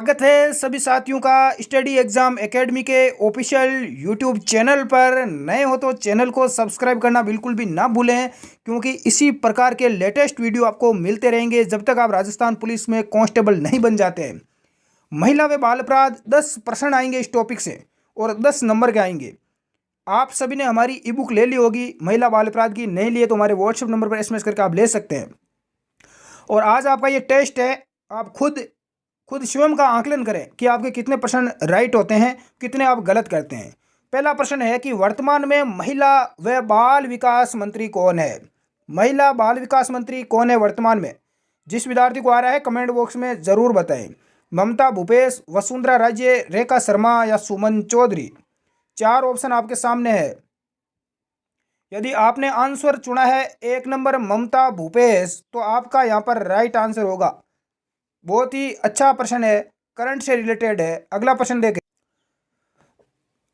स्वागत है सभी साथियों का स्टडी एग्जाम एकेडमी के ऑफिशियल यूट्यूब चैनल पर। नए हो तो चैनल को सब्सक्राइब करना बिल्कुल भी ना भूलें, क्योंकि इसी प्रकार के लेटेस्ट वीडियो आपको मिलते रहेंगे जब तक आप राजस्थान पुलिस में कांस्टेबल नहीं बन जाते हैं। महिला व बाल अपराध 10 प्रश्न आएंगे इस टॉपिक से और 10 नंबर के आएंगे। आप सभी ने हमारी ई बुक ले ली होगी महिला बाल अपराध की, नहीं लिए तो हमारे व्हाट्सएप नंबर पर SMS करके आप ले सकते हैं। और आज आपका ये टेस्ट है, आप खुद स्वयं का आकलन करें कि आपके कितने प्रश्न राइट होते हैं, कितने आप गलत करते हैं। पहला प्रश्न है कि वर्तमान में महिला व बाल विकास मंत्री कौन है? महिला बाल विकास मंत्री कौन है वर्तमान में? जिस विद्यार्थी को आ रहा है कमेंट बॉक्स में ज़रूर बताएं। ममता, भूपेश, वसुंधरा राजे, रेखा शर्मा या सुमन चौधरी। 4 ऑप्शन आपके सामने है। यदि आपने आंसर चुना है 1 नंबर ममता भूपेश, तो आपका यहाँ पर राइट आंसर होगा। बहुत ही अच्छा प्रश्न है, करंट से रिलेटेड है। अगला प्रश्न देखें।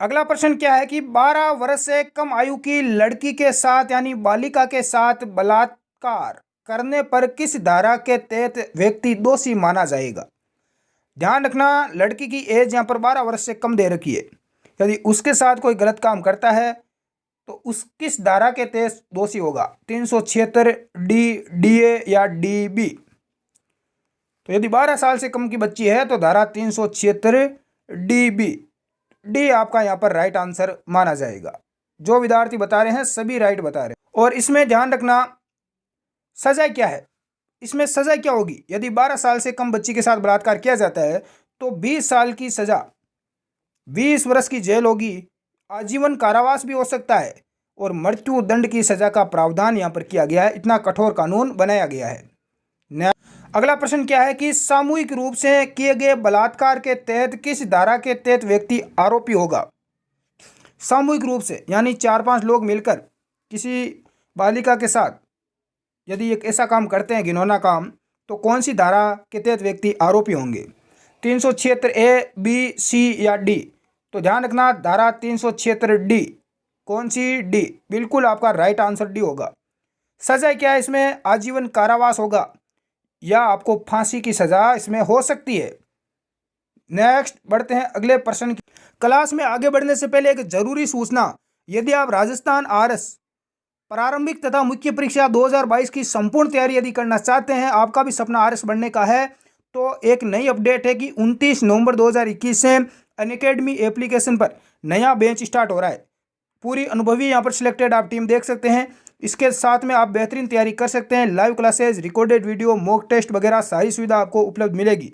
अगला प्रश्न क्या है कि 12 वर्ष से कम आयु की लड़की के साथ यानी बालिका के साथ बलात्कार करने पर किस धारा के तहत व्यक्ति दोषी माना जाएगा? ध्यान रखना, लड़की की एज यहाँ पर 12 वर्ष से कम दे रखी है। यदि उसके साथ कोई गलत काम करता है तो उस किस धारा के तहत दोषी होगा? 376 DA या DB। तो यदि 12 साल से कम की बच्ची है तो धारा 376 DB डी आपका यहाँ पर राइट आंसर माना जाएगा। जो विद्यार्थी बता रहे हैं सभी राइट बता रहे हैं। और इसमें ध्यान रखना, सजा क्या है? इसमें सजा क्या होगी? यदि 12 साल से कम बच्ची के साथ बलात्कार किया जाता है तो 20 साल की सजा, 20 वर्ष की जेल होगी, आजीवन कारावास भी हो सकता है और मृत्यु दंड की सजा का प्रावधान यहाँ पर किया गया है। इतना कठोर कानून बनाया गया है। अगला प्रश्न क्या है कि सामूहिक रूप से किए गए बलात्कार के तहत किस धारा के तहत व्यक्ति आरोपी होगा? सामूहिक रूप से यानी 4-5 लोग मिलकर किसी बालिका के साथ यदि एक ऐसा काम करते हैं, घिनौना काम, तो कौन सी धारा के तहत व्यक्ति आरोपी होंगे? 376 A, B, C या D? तो ध्यान रखना, धारा 376 D। कौन सी? D। बिल्कुल आपका राइट आंसर D होगा। सजा क्या है इसमें? आजीवन कारावास होगा या आपको फांसी की सजा इसमें हो सकती है। नेक्स्ट बढ़ते हैं अगले प्रश्न की। क्लास में आगे बढ़ने से पहले एक जरूरी सूचना, यदि आप राजस्थान RS प्रारंभिक तथा मुख्य परीक्षा 2022 की संपूर्ण तैयारी यदि करना चाहते हैं, आपका भी सपना RS बनने का है, तो एक नई अपडेट है कि 29 नवंबर 2021 से अनअकैडमी एप्लीकेशन पर नया बैच स्टार्ट हो रहा है। पूरी अनुभवी यहाँ पर सिलेक्टेड आप टीम देख सकते हैं। इसके साथ में आप बेहतरीन तैयारी कर सकते हैं। Live classes, recorded video, mock test वगैरह सारी सुविधा आपको उपलब्ध मिलेगी।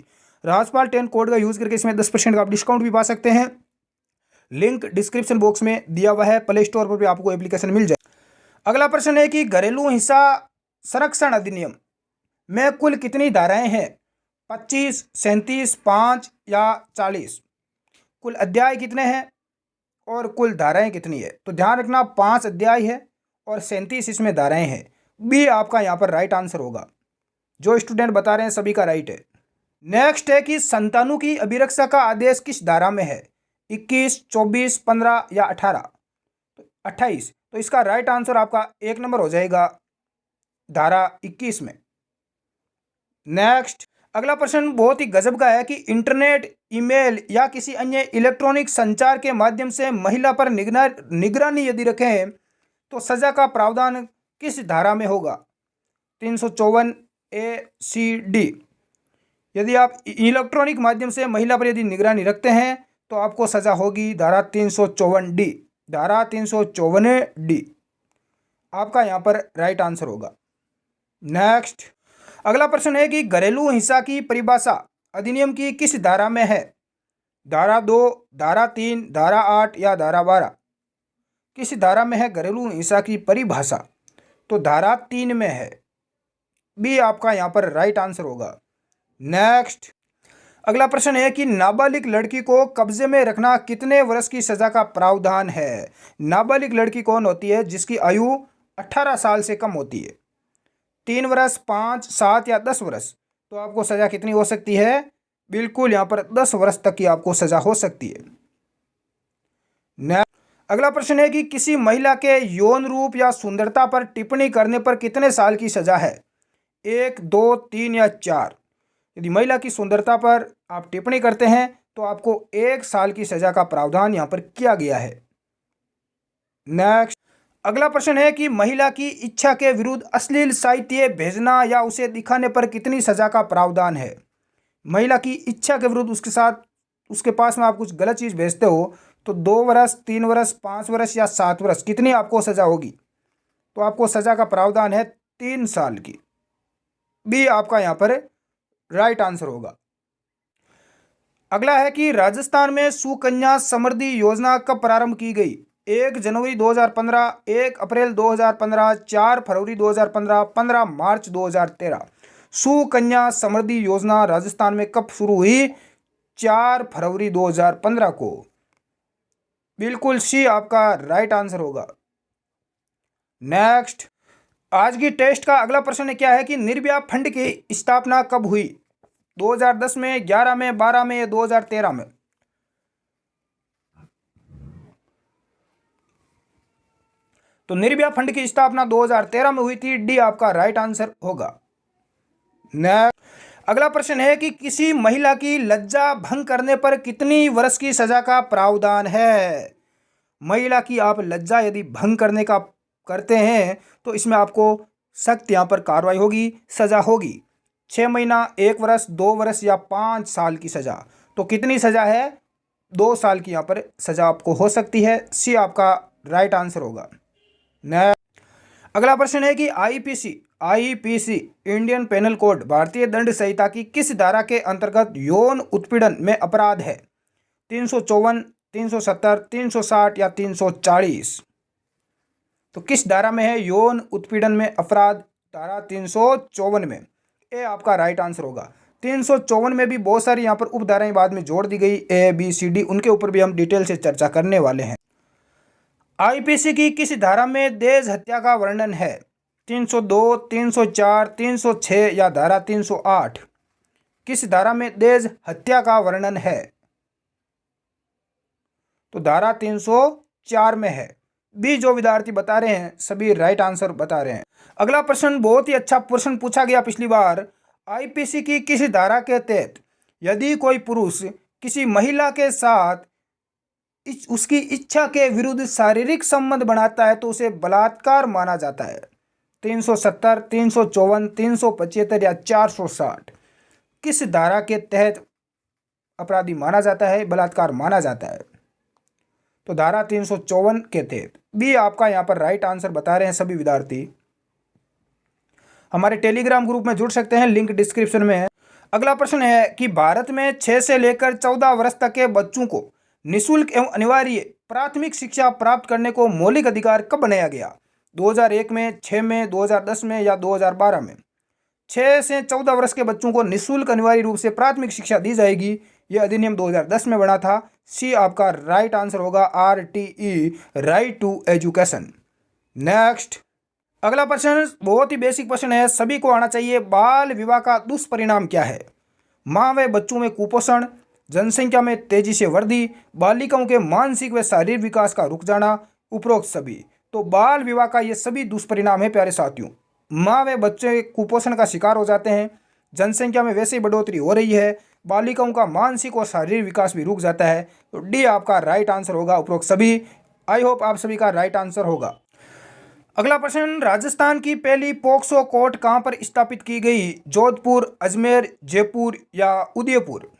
राजपाल 10 कोड का यूज़ करके इसमें 10% का आप डिस्काउंट भी पा सकते हैं। लिंक डिस्क्रिप्शन बॉक्स में दिया हुआ है, प्ले स्टोर पर भी आपको एप्लीकेशन मिल जाए। अगला प्रश्न है कि घरेलू हिंसा संरक्षण अधिनियम में कुल कितनी धाराएं हैं? 25, 37, 5 या 40? कुल अध्याय कितने हैं और कुल धाराएं कितनी है? तो ध्यान रखना, 5 अध्याय है और 37 इसमें धाराएं हैं। बी आपका यहाँ पर राइट आंसर होगा। जो स्टूडेंट बता रहे हैं सभी का राइट है। नेक्स्ट है कि संतानों की अभिरक्षा का आदेश किस धारा में है? 21, 24, 15 या 18? तो 28। तो इसका राइट आंसर आपका 1 नंबर हो जाएगा, धारा 21 में। नेक्स्ट अगला प्रश्न बहुत ही गजब का है कि इंटरनेट, ईमेल या किसी अन्य इलेक्ट्रॉनिक संचार के माध्यम से महिला पर निगरानी यदि रखें तो सजा का प्रावधान किस धारा में होगा? 354 A, C, D? यदि आप इलेक्ट्रॉनिक माध्यम से महिला पर यदि निगरानी रखते हैं तो आपको सजा होगी धारा 354 D। धारा 354 D आपका यहाँ पर राइट आंसर होगा। नेक्स्ट अगला प्रश्न है कि घरेलू हिंसा की परिभाषा अधिनियम की किस धारा में है? धारा 2, धारा 3, धारा 8 या धारा 12? किस धारा में है घरेलू हिंसा की परिभाषा? तो धारा 3 में है। बी आपका यहाँ पर राइट आंसर होगा। नेक्स्ट अगला प्रश्न है कि नाबालिग लड़की को कब्जे में रखना कितने वर्ष की सजा का प्रावधान है? नाबालिग लड़की कौन होती है? जिसकी आयु 18 साल से कम होती है। 3 वर्ष, 5, 7 या 10 वर्ष? तो आपको सजा कितनी हो सकती है? बिल्कुल यहाँ पर 10 वर्ष तक की आपको सजा हो सकती है। अगला प्रश्न है कि किसी महिला के यौन रूप या सुंदरता पर टिप्पणी करने पर कितने साल की सजा है? 1, 2, 3 या 4? यदि महिला की सुंदरता पर आप टिप्पणी करते हैं तो आपको 1 साल की सजा का प्रावधान यहाँ पर किया गया है। नेक्स्ट, अगला प्रश्न है कि महिला की इच्छा के विरुद्ध अश्लील साहित्य भेजना या उसे दिखाने पर कितनी सजा का प्रावधान है। महिला की इच्छा के विरुद्ध उसके पास में आप कुछ गलत चीज़ भेजते हो तो 2 वर्ष, 3 वर्ष, 5 वर्ष या 7 वर्ष, कितनी आपको सजा होगी? तो आपको सजा का प्रावधान है 3 साल की। बी आपका यहाँ पर राइट आंसर होगा। अगला है कि राजस्थान में सुकन्या समृद्धि योजना कब प्रारंभ की गई? 1 जनवरी 2015, 1 अप्रैल 2015, 4 फरवरी 2015, 15 मार्च 2013। सुकन्या समृद्धि योजना राजस्थान में कब शुरू हुई? 4 फरवरी 2015 को। बिल्कुल सी आपका राइट आंसर होगा। नेक्स्ट, आज की टेस्ट का अगला प्रश्न क्या है कि निर्भया फंड की स्थापना कब हुई? 2010 में, 11 में, 12 में या 2013 में? तो निर्भया फंड की स्थापना 2013 में हुई थी। डी आपका राइट आंसर होगा। नेक्स्ट, अगला प्रश्न है कि किसी महिला की लज्जा भंग करने पर कितनी वर्ष की सजा का प्रावधान है? महिला की आप लज्जा यदि भंग करते हैं तो इसमें आपको सख्त यहाँ पर कार्रवाई होगी, सजा होगी। 6 महीना, 1 वर्ष, 2 वर्ष या 5 साल की सजा। तो कितनी सजा है? 2 साल की यहाँ पर सजा आपको हो सकती है। सी आपका राइट आंसर होगा। नेक्स्ट, अगला प्रश्न है कि आईपीसी इंडियन पेनल कोड भारतीय दंड संहिता की किस धारा के अंतर्गत यौन उत्पीड़न में अपराध है? 354, 370, 360 या 340? तो किस धारा में है यौन उत्पीड़न में अपराध? धारा 354 में। ए आपका राइट आंसर होगा। 354 में भी बहुत सारी यहाँ पर उपधाराएं बाद में जोड़ दी गई, ए बी सी डी, उनके ऊपर भी हम डिटेल से चर्चा करने वाले हैं। आईपीसी की किस धारा में दहेज हत्या का वर्णन है? 302, 304, 306 या धारा 308? किस धारा में दहेज हत्या का वर्णन है? तो धारा 304 में है। भी जो विद्यार्थी बता रहे हैं सभी राइट आंसर बता रहे हैं। अगला प्रश्न बहुत ही अच्छा प्रश्न पूछा गया पिछली बार। आईपीसी की किस धारा के तहत यदि कोई पुरुष किसी महिला के साथ उसकी इच्छा के विरुद्ध शारीरिक संबंध बनाता है तो उसे बलात्कार माना जाता है? 370, 354, 375 या 460? किस धारा के तहत अपराधी माना जाता है, बलात्कार माना जाता है? तो धारा 354 के तहत। भी आपका यहाँ पर राइट आंसर बता रहे हैं सभी विद्यार्थी। हमारे टेलीग्राम ग्रुप में जुड़ सकते हैं, लिंक डिस्क्रिप्शन में है। अगला प्रश्न है कि भारत में 6 से लेकर 14 वर्ष तक के बच्चों को निःशुल्क एवं अनिवार्य प्राथमिक शिक्षा प्राप्त करने को मौलिक अधिकार कब बनाया गया? 2001 में, 6 में, 2010 में या 2012 में? 6 से 14 वर्ष के बच्चों को निःशुल्क अनिवार्य रूप से प्राथमिक शिक्षा दी जाएगी। यह अधिनियम 2010 में बना था। सी आपका राइट आंसर होगा, RTE, right to education. Next, अगला प्रश्न बहुत ही बेसिक प्रश्न है, सभी को आना चाहिए। बाल विवाह का दुष्परिणाम क्या है? माँ व बच्चों में कुपोषण, जनसंख्या में तेजी से वृद्धि, बालिकाओं के मानसिक व शारीरिक विकास का रुक जाना, उपरोक्त सभी। तो बाल विवाह का ये सभी दुष्परिणाम है प्यारे साथियों। माँ व बच्चे कुपोषण का शिकार हो जाते हैं, जनसंख्या में वैसे ही बढ़ोतरी हो रही है, बालिकाओं का मानसिक और शारीरिक विकास भी रुक जाता है। तो डी आपका राइट आंसर होगा, उपरोक्त सभी। आई होप आप सभी का राइट आंसर होगा। अगला प्रश्न, राजस्थान की पहली पोक्सो कोर्ट कहाँ पर स्थापित की गई? जोधपुर, अजमेर, जयपुर या उदयपुर?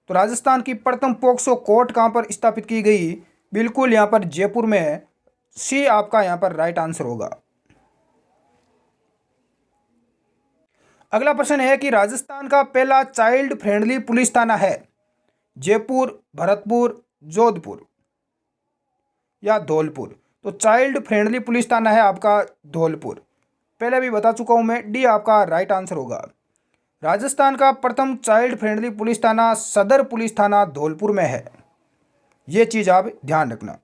तो राजस्थान की प्रथम पोक्सो कोर्ट कहाँ पर स्थापित की गई? बिल्कुल यहाँ पर जयपुर में है। सी आपका यहाँ पर राइट आंसर होगा। अगला प्रश्न है कि राजस्थान का पहला चाइल्ड फ्रेंडली पुलिस थाना है? जयपुर, भरतपुर, जोधपुर या धौलपुर? तो चाइल्ड फ्रेंडली पुलिस थाना है आपका धौलपुर। पहले भी बता चुका हूं मैं, डी आपका राइट आंसर होगा। राजस्थान का प्रथम चाइल्ड फ्रेंडली पुलिस थाना सदर पुलिस थाना धौलपुर में है। ये चीज आप ध्यान रखना।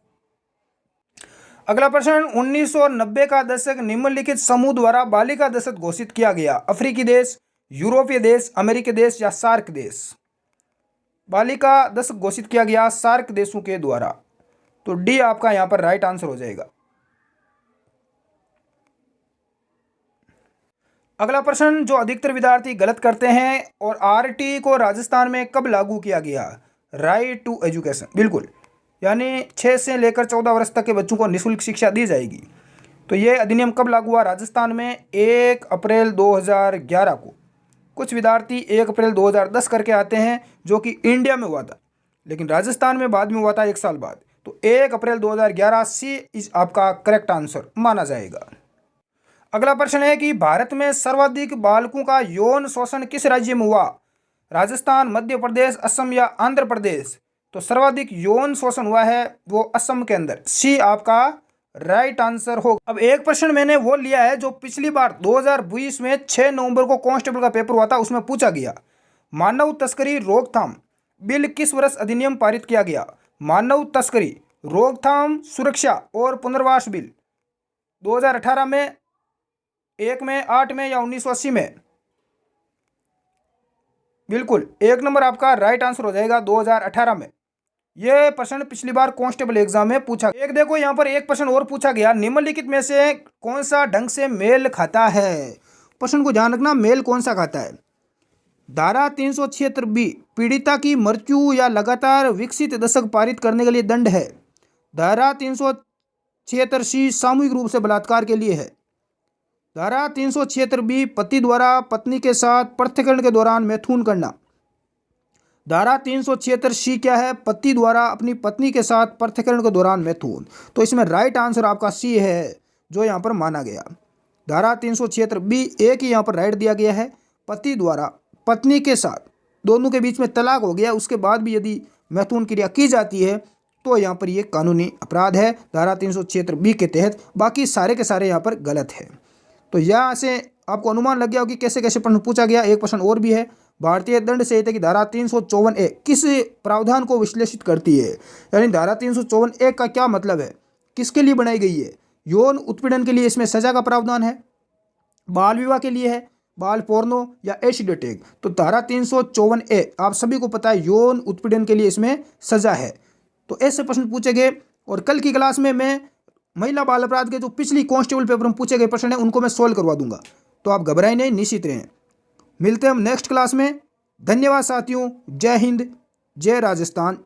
अगला प्रश्न, 1990 का दशक निम्नलिखित समूह द्वारा बालिका दशक घोषित किया गया? अफ्रीकी देश, यूरोपीय देश, अमेरिकी देश या सार्क देश? बालिका दशक घोषित किया गया सार्क देशों के द्वारा। तो डी आपका यहां पर राइट आंसर हो जाएगा। अगला प्रश्न जो अधिकतर विद्यार्थी गलत करते हैं, और आरटी को राजस्थान में कब लागू किया गया? राइट टू एजुकेशन, बिल्कुल, यानी 6 से लेकर 14 वर्ष तक के बच्चों को निःशुल्क शिक्षा दी जाएगी। तो ये अधिनियम कब लागू हुआ राजस्थान में? 1 अप्रैल 2011 को। कुछ विद्यार्थी 1 अप्रैल 2010 करके आते हैं, जो कि इंडिया में हुआ था, लेकिन राजस्थान में बाद में हुआ था 1 साल बाद। तो 1 अप्रैल 2011 सी इज आपका करेक्ट आंसर माना जाएगा। अगला प्रश्न है कि भारत में सर्वाधिक बालकों का यौन शोषण किस राज्य में हुआ? राजस्थान, मध्य प्रदेश, असम या आंध्र प्रदेश? तो सर्वाधिक यौन शोषण हुआ है वो असम के अंदर, सी आपका राइट आंसर होगा। अब एक प्रश्न मैंने वो लिया है जो पिछली बार 2020 में 6 नवंबर को कांस्टेबल का पेपर हुआ था, उसमें पूछा गया। मानव तस्करी रोकथाम बिल किस वर्ष अधिनियम पारित किया गया? मानव तस्करी रोकथाम, सुरक्षा और पुनर्वास बिल 2018 में, 1 में, 8 में या 1980 में? बिल्कुल, 1 नंबर आपका राइट आंसर हो जाएगा 2018 में। यह प्रश्न पिछली बार कांस्टेबल एग्जाम में पूछा। एक देखो यहाँ पर एक प्रश्न और पूछा गया, निम्नलिखित में से कौन सा ढंग से मेल खाता है? प्रश्न को ध्यान रखना, मेल कौन सा खाता है? धारा 376 बी पीड़िता की मृत्यु या लगातार विकसित दशक पारित करने के लिए दंड है। धारा 376 सी सामूहिक रूप से बलात्कार के लिए है। धारा 376 बी पति द्वारा पत्नी के साथ पृथ्वीकरण के दौरान मैथुन करना। धारा 376 सी क्या है? पति द्वारा अपनी पत्नी के साथ पृथ्वीकरण के दौरान मैथुन। तो इसमें राइट आंसर आपका सी है, जो यहाँ पर माना गया। धारा 376 बी एक ही यहाँ पर राइट दिया गया है। पति द्वारा पत्नी के साथ, दोनों के बीच में तलाक हो गया, उसके बाद भी यदि मैथुन क्रिया की जाती है तो यहाँ पर ये कानूनी अपराध है धारा 376 बी के तहत। बाकी सारे के सारे यहाँ पर गलत है। तो यहाँ से आपको अनुमान लग गया हो कि कैसे कैसे प्रश्न पूछा गया। एक प्रश्न और भी है, भारतीय दंड संहिता की धारा 354A किस प्रावधान को विश्लेषित करती है? यानी धारा 354A का क्या मतलब है, किसके लिए बनाई गई है? यौन उत्पीड़न के लिए इसमें सजा का प्रावधान है, बाल विवाह के लिए है, बाल पोर्नो या एसिड अटैक? तो धारा 354A आप सभी को पता है, यौन उत्पीड़न के लिए इसमें सजा है। तो ऐसे प्रश्न पूछे गए, और कल की क्लास में मैं महिला बाल अपराध के जो पिछली कांस्टेबल पेपर में पूछे गए प्रश्न हैं उनको मैं सोल्व करवा दूंगा। तो आप घबराएं नहीं, निश्चित रहें। मिलते हैं हम नेक्स्ट क्लास में। धन्यवाद साथियों, जय हिंद, जय राजस्थान।